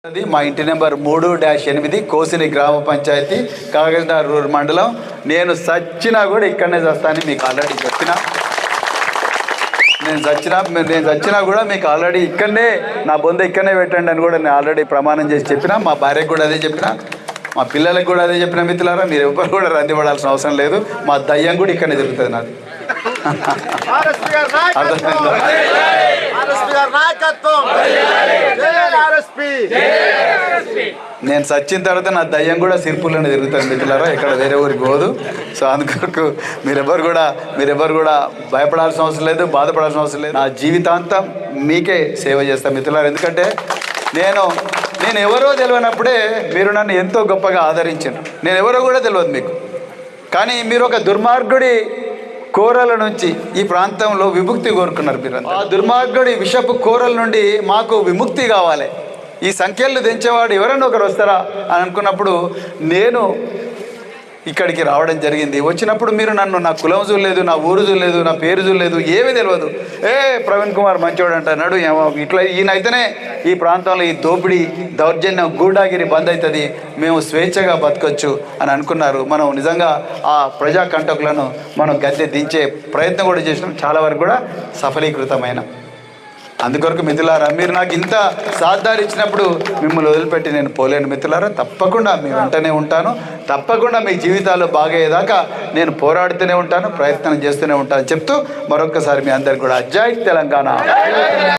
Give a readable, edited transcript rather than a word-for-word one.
అది మా ఇంటి నెంబర్ 3-8 కోసిని గ్రామ పంచాయతీ కాగజ్నగర్ రూరల్ మండలం. నేను సచ్చినా కూడా ఇక్కడనే చేస్తానని మీకు ఆల్రెడీ చెప్పిన. నేను చచ్చినా కూడా మీకు ఆల్రెడీ ఇక్కడనే నా బొంద ఇక్కడనే పెట్టండి అని కూడా నేను ఆల్రెడీ ప్రమాణం చేసి చెప్పిన. మా భార్యకు కూడా అదే చెప్పిన, మా పిల్లలకు కూడా అదే చెప్పిన. మిత్రులారా, మీరు ఎవరు కూడా రంది పడాల్సిన అవసరం లేదు. మా దయ్యం కూడా ఇక్కడనే తిరుగుతుంది నాది. నేను చచ్చిన తర్వాత నా దయ్యం కూడా సిర్పుల్లోనే తిరుగుతాను మిత్రులారా, ఇక్కడ వేరే ఊరికి పోదు. సో అందుకొరకు మీరెవరు కూడా భయపడాల్సిన అవసరం లేదు, బాధపడాల్సిన అవసరం లేదు. నా జీవితాంతం మీకే సేవ చేస్తాను మిత్రులారా. ఎందుకంటే నేను ఎవరో తెలియనప్పుడే మీరు నన్ను ఎంతో గొప్పగా ఆదరించారు. నేను ఎవరో కూడా తెలియదు మీకు, కానీ మీరు ఒక దుర్మార్గుడి కోరల నుంచి ఈ ప్రాంతంలో విముక్తి కోరుకున్నారు. మీరు ఆ దుర్మార్గుడి విషపు కోరల నుండి మాకు విముక్తి కావాలి. ఈ సంఖ్యలు తెంచేవాడు ఎవరైనా ఒకరు వస్తారా అని అనుకున్నప్పుడు నేను ఇక్కడికి రావడం జరిగింది. వచ్చినప్పుడు మీరు నన్ను నా కులం చూడలేదు, నా ఊరు చూడలేదు, నా పేరు చూడలేదు, ఏమీ తెలియదు. ప్రవీణ్ కుమార్ మంచోడు అంటున్నాడు, ఇట్లా ఈయనైతేనే ఈ ప్రాంతంలో ఈ దోపిడీ దౌర్జన్యం గూడాగిరి బంద్ అవుతుంది, మేము స్వేచ్ఛగా బతకొచ్చు అని అనుకున్నారు. మనం నిజంగా ఆ ప్రజా కంటకులను మనం గద్దె దించే ప్రయత్నం కూడా చేసినాం, చాలా వరకు కూడా సఫలీకృతమైన. అందుకొరకు మిత్రులారా, మీరు నాకు ఇంత సాధారణ ఇచ్చినప్పుడు మిమ్మల్ని వదిలిపెట్టి నేను పోలేను మిత్రులారా. తప్పకుండా మీ వెంటనే ఉంటాను. తప్పకుండా మీ జీవితాలు బాగయ్యేదాకా నేను పోరాడుతూనే ఉంటాను, ప్రయత్నం చేస్తూనే ఉంటాను చెప్తూ మరొక్కసారి మీ అందరికి కూడా జై తెలంగాణ.